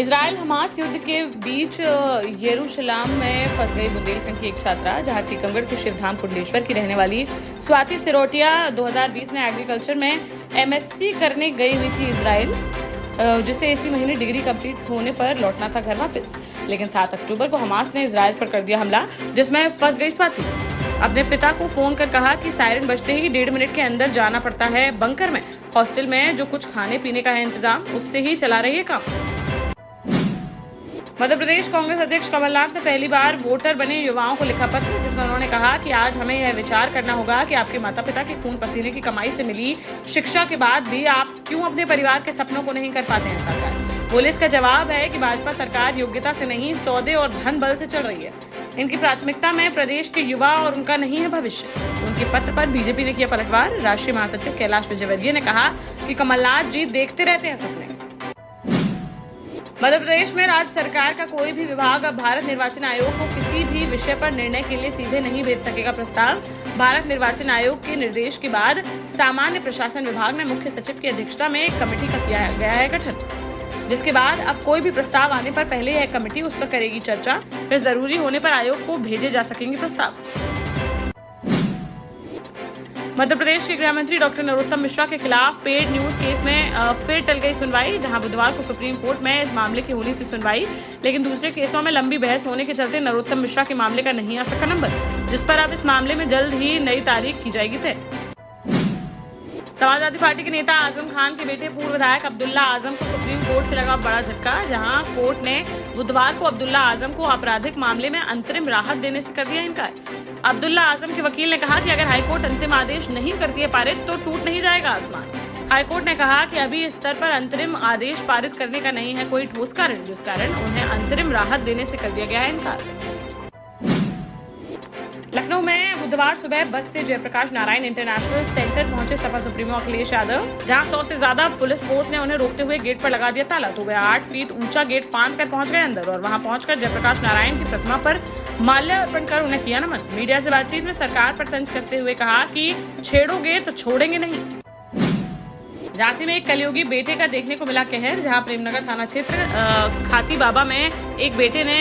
Israel Hamas युद्ध के बीच यरूशलेम में फंस गई बुंदेलखंड की एक छात्रा, जहां टीकमगढ़ के शिवधाम कुंडलेश्वर की रहने वाली स्वाति सिरोटिया 2020 में एग्रीकल्चर में एमएससी करने गई हुई थी इजराइल, जिसे इसी महीने डिग्री कंप्लीट होने पर लौटना था घर वापस। लेकिन 7 अक्टूबर को हमास ने इजराइल पर कर दिया हमला, जिसमें फंस गई स्वाति। अपने पिता को फोन कर कहा कि सायरन बजते ही 1.5 मिनट के अंदर जाना पड़ता है बंकर में। हॉस्टल में जो कुछ खाने पीने का है इंतजाम, उससे ही चला रही है काम। मध्य प्रदेश कांग्रेस अध्यक्ष कमलनाथ ने पहली बार वोटर बने युवाओं को लिखा पत्र, जिसमें उन्होंने कहा कि आज हमें यह विचार करना होगा कि आपके माता पिता के खून पसीने की कमाई से मिली शिक्षा के बाद भी आप क्यों अपने परिवार के सपनों को नहीं कर पाते हैं साकार। पुलिस का जवाब है कि भाजपा सरकार योग्यता से नहीं, सौदे और धन बल से चल रही है। इनकी प्राथमिकता में प्रदेश के युवा और उनका नहीं है भविष्य। उनके पत्र पर बीजेपी ने किया पलटवार। राष्ट्रीय महासचिव कैलाश विजयवर्गीय ने कहा कि कमलनाथ जी देखते रहते हैं सपने। मध्य प्रदेश में राज्य सरकार का कोई भी विभाग अब भारत निर्वाचन आयोग को किसी भी विषय पर निर्णय के लिए सीधे नहीं भेज सकेगा प्रस्ताव। भारत निर्वाचन आयोग के निर्देश के बाद सामान्य प्रशासन विभाग में मुख्य सचिव की अध्यक्षता में एक कमेटी का किया गया है गठन, जिसके बाद अब कोई भी प्रस्ताव आने पर पहले यह कमेटी उस पर करेगी चर्चा, फिर जरूरी होने पर आयोग को भेजे जा सकेंगे प्रस्ताव। मध्य प्रदेश के गृह मंत्री डॉक्टर नरोत्तम मिश्रा के खिलाफ पेड न्यूज केस में फिर टल गई सुनवाई, जहां बुधवार को सुप्रीम कोर्ट में इस मामले की होनी थी सुनवाई, लेकिन दूसरे केसों में लंबी बहस होने के चलते नरोत्तम मिश्रा के मामले का नहीं आ सका नंबर, जिस पर अब इस मामले में जल्द ही नई तारीख की जाएगी तय। समाजवादी पार्टी के नेता आजम खान के बेटे पूर्व विधायक अब्दुल्ला आजम को सुप्रीम कोर्ट से लगा बड़ा झटका, जहां कोर्ट ने बुधवार को अब्दुल्ला आजम को आपराधिक मामले में अंतरिम राहत देने से कर दिया इनकार। अब्दुल्ला आजम के वकील ने कहा कि अगर हाईकोर्ट अंतिम आदेश नहीं करती है पारित, तो टूट नहीं जाएगा आसमान। हाईकोर्ट ने कहा कि अभी इस स्तर पर अंतरिम आदेश पारित करने का नहीं है कोई ठोस कारण, जिस कारण उन्हें अंतरिम राहत देने से कर दिया गया है इनकार। लखनऊ में बुधवार सुबह बस से जयप्रकाश नारायण इंटरनेशनल सेंटर पहुंचे सपा सुप्रीमो अखिलेश यादव, जहां 100 से ज्यादा पुलिस फोर्स ने उन्हें रोकते हुए गेट पर लगा दिया ताला, तो वे 8 फीट ऊंचा गेट फांद कर पहुंच गए अंदर और वहां पहुंचकर जयप्रकाश नारायण की प्रतिमा पर माल्यार्पण कर उन्हें किया नमन। मीडिया से बातचीत में सरकार पर तंज कसते हुए कहा कि छेड़ोगे तो छोड़ेंगे नहीं। झांसी में एक कलयुगी बेटे का देखने को मिला कहर, जहां प्रेमनगर थाना क्षेत्र खाती बाबा में एक बेटे ने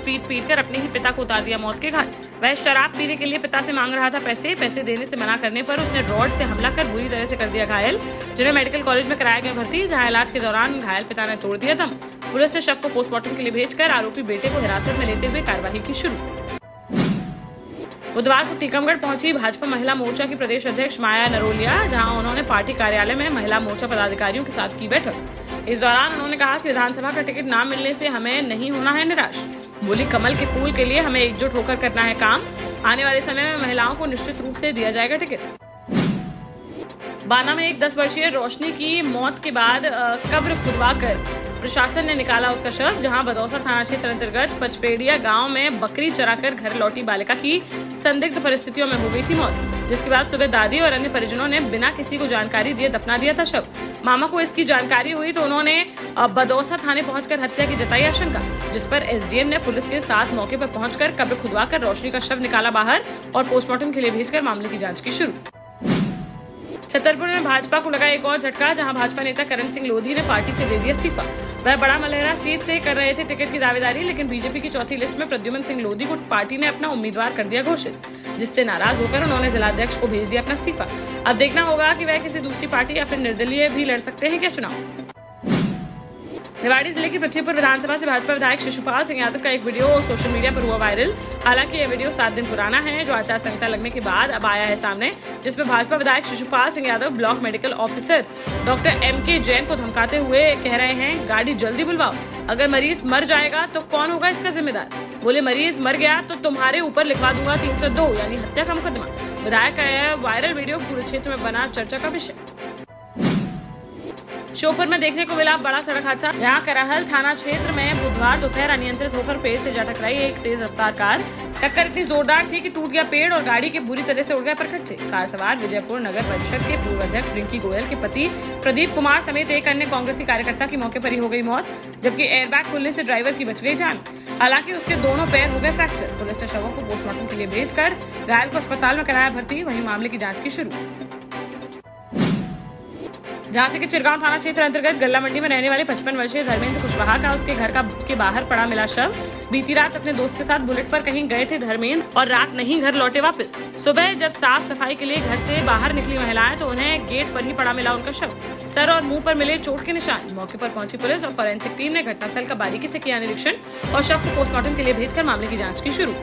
पीट कर अपने ही पिता को उतार दिया मौत के घाट। वह शराब पीने के लिए पिता से मांग रहा था पैसे देने से मना करने पर उसने रॉड से हमला कर बुरी तरह से कर दिया घायल, जिन्हें मेडिकल कॉलेज में कराया गया भर्ती, जहां इलाज के दौरान घायल पिता ने तोड़ दिया दम। पुलिस ने शव को पोस्टमार्टम के लिए भेजकर आरोपी बेटे को हिरासत में लेते हुए कार्यवाही की शुरू। बुधवार को टीकमगढ़ पहुंची भाजपा महिला मोर्चा की प्रदेश अध्यक्ष माया नरोलिया, जहां उन्होंने पार्टी कार्यालय में महिला मोर्चा पदाधिकारियों के साथ की बैठक। इस दौरान उन्होंने कहा कि विधानसभा का टिकट न मिलने से हमें नहीं होना है निराश। बोली, कमल के फूल के लिए हमें एकजुट होकर करना है काम। आने वाले समय में महिलाओं को निश्चित रूप से दिया जाएगा टिकट। बाना में एक 10 वर्षीय रोशनी की मौत के बाद कब्र खुदवा कर प्रशासन ने निकाला उसका शव, जहां बदौसा थाना क्षेत्र अंतर्गत पचपेड़िया गांव में बकरी चराकर घर लौटी बालिका की संदिग्ध परिस्थितियों में हो गई थी मौत, जिसके बाद सुबह दादी और अन्य परिजनों ने बिना किसी को जानकारी दिए दफना दिया था शव। मामा को इसकी जानकारी हुई तो उन्होंने बदौसा थाने पहुंचकर हत्या की जताई आशंका, जिस पर एसडीएम ने पुलिस के साथ मौके पर पहुंचकर कब्र खुदवाकर रोशनी का शव निकाला बाहर और पोस्टमार्टम के लिए भेजकर मामले की जाँच की शुरू। छतरपुर में भाजपा को लगा एक और झटका, जहां भाजपा नेता करण सिंह लोधी ने पार्टी से दे दिया इस्तीफा। वह बड़ा मलहरा सीट से कर रहे थे टिकट की दावेदारी, लेकिन बीजेपी की चौथी लिस्ट में प्रद्युमन सिंह लोधी को पार्टी ने अपना उम्मीदवार कर दिया घोषित, जिससे नाराज होकर उन्होंने जिलाध्यक्ष को भेज दिया अपना इस्तीफा। अब देखना होगा कि वह किसी दूसरी पार्टी या फिर निर्दलीय भी लड़ सकते हैं क्या चुनाव। निवाड़ी जिले की पृथ्वीपुर विधानसभा से भाजपा विधायक शिशुपाल सिंह यादव का एक वीडियो सोशल मीडिया पर हुआ वायरल। हालांकि यह वीडियो 7 दिन पुराना है, जो आचार संहिता लगने के बाद अब आया है सामने, जिसमें भाजपा विधायक Shishupal Singh Yadav block medical officer doctor MK Jain को धमकाते हुए कह रहे हैं, गाड़ी जल्दी बुलवाओ, अगर मरीज मर जाएगा तो कौन होगा इसका जिम्मेदार। बोले, मरीज मर गया तो तुम्हारे ऊपर लिखवा दूंगा 302 यानी हत्या का मुकदमा। विधायक का यह वायरल वीडियो पूरे क्षेत्र में बना चर्चा का विषय। श्योपुर में देखने को मिला बड़ा सड़क हादसा, जहां करहल थाना क्षेत्र में बुधवार दोपहर अनियंत्रित होकर पेड़ से जा टकराई एक तेज रफ्तार कार। टक्कर इतनी जोरदार थी कि टूट गया पेड़ और गाड़ी के बुरी तरह से उड़ गए परखच्चे। कार सवार विजयपुर नगर परिषद के पूर्व अध्यक्ष रिंकी गोयल के पति प्रदीप कुमार समेत एक अन्य कांग्रेसी कार्यकर्ता की मौके पर ही हो गई मौत, जबकि एयरबैग खुलने से ड्राइवर की बच गई जान। हालांकि उसके दोनों पैर हो गए फ्रैक्चर। पुलिस ने शवों को पोस्टमार्टम के लिए भेजकर घायल को अस्पताल में कराया भर्ती, वहीं मामले की जाँच की शुरू। झांसी के चिरगांव थाना क्षेत्र अंतर्गत गल्ला मंडी में रहने वाले 55 वर्षीय धर्मेंद्र कुशवाहा का उसके घर के बाहर पड़ा मिला शव। बीती रात अपने दोस्त के साथ बुलेट पर कहीं गए थे धर्मेंद्र और रात नहीं घर लौटे वापस। सुबह जब साफ सफाई के लिए घर से बाहर निकली महिलाएं तो उन्हें गेट पर ही पड़ा मिला उनका शव। सर और मुंह पर मिले चोट के निशान। मौके पर पहुंची पुलिस और फॉरेंसिक टीम ने घटनास्थल का बारीकी से किया निरीक्षण और शव को पोस्टमार्टम के लिए भेजकर मामले की जाँच की शुरू।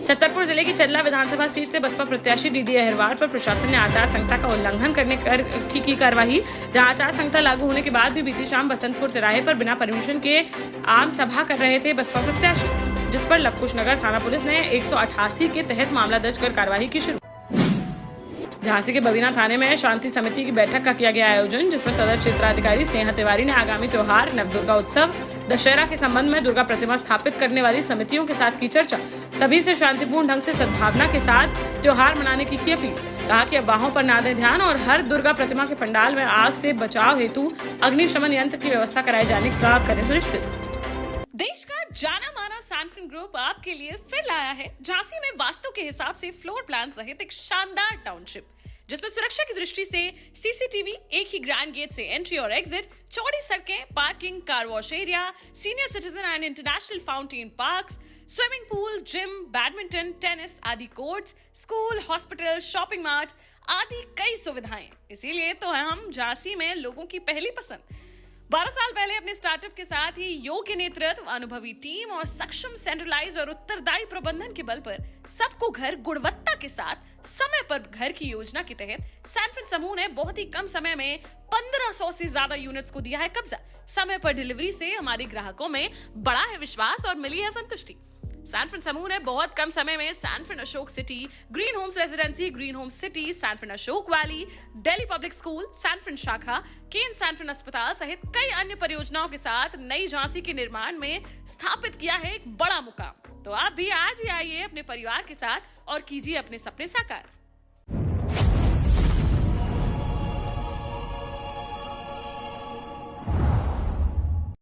छतरपुर जिले की चल्ला विधानसभा सीट से बसपा प्रत्याशी डीडी अहिरवार पर प्रशासन ने आचार संहिता का उल्लंघन करने की कार्रवाई। जहां आचार संहिता लागू होने के बाद भी बीती शाम बसंतपुर तिराहे पर बिना परमिशन के आम सभा कर रहे थे बसपा प्रत्याशी, जिस पर लवकुश नगर थाना पुलिस ने 188 के तहत मामला दर्ज कर कार्रवाई की शुरू। झांसी के बबीना थाने में शांति समिति की बैठक का किया गया आयोजन, जिसमें सदर क्षेत्राधिकारी स्नेहा तिवारी ने आगामी त्योहार नवदुर्गा उत्सव दशहरा के संबंध में दुर्गा प्रतिमा स्थापित करने वाली समितियों के साथ की चर्चा। सभी से शांतिपूर्ण ढंग से सद्भावना के साथ त्योहार मनाने की अपील। कहा कि अफवाहों पर ना दें ध्यान और हर दुर्गा प्रतिमा के पंडाल में आग से बचाव हेतु अग्निशमन यंत्र की व्यवस्था कराए जाने का करें सुनिश्चित। देश का जाना माना सैनफिन ग्रुप आपके लिए फिर लाया है झांसी में वास्तु के हिसाब से फ्लोर प्लान सहित एक शानदार टाउनशिप, जिसमें सुरक्षा की दृष्टि से सीसीटीवी, एक ही ग्रैंड गेट से एंट्री और एग्जिट, चौड़ी सड़कें, parking, car wash area, senior citizen and international fountain parks, swimming pool, gym, badminton, tennis आदि courts, school, hospital, shopping mart आदि कई सुविधाएं। इसीलिए तो हम झांसी में लोगों की पहली पसंद। 12 साल पहले अपने स्टार्टअप के साथ ही योग्य नेतृत्व, अनुभवी टीम और सक्षम सेंट्रलाइज और उत्तरदायी प्रबंधन के बल पर सबको घर गुणवत्ता के साथ समय पर घर की योजना के तहत सैनफिन समूह ने बहुत ही कम समय में 1500 से ज्यादा यूनिट्स को दिया है कब्जा। समय पर डिलीवरी से हमारे ग्राहकों में बड़ा है विश्वास और मिली है संतुष्टि। सैनफिन समूह ने बहुत कम समय में Sanfin Ashok city, green homes residency, green homes city, Sanfin Ashok valley, Delhi public school, Sanfin शाखा, केन सैनफिन अस्पताल सहित कई अन्य परियोजनाओं के साथ नई झांसी के निर्माण में स्थापित किया है एक बड़ा मुकाम। तो आप भी आज ही आइए अपने परिवार के साथ और कीजिए अपने सपने साकार।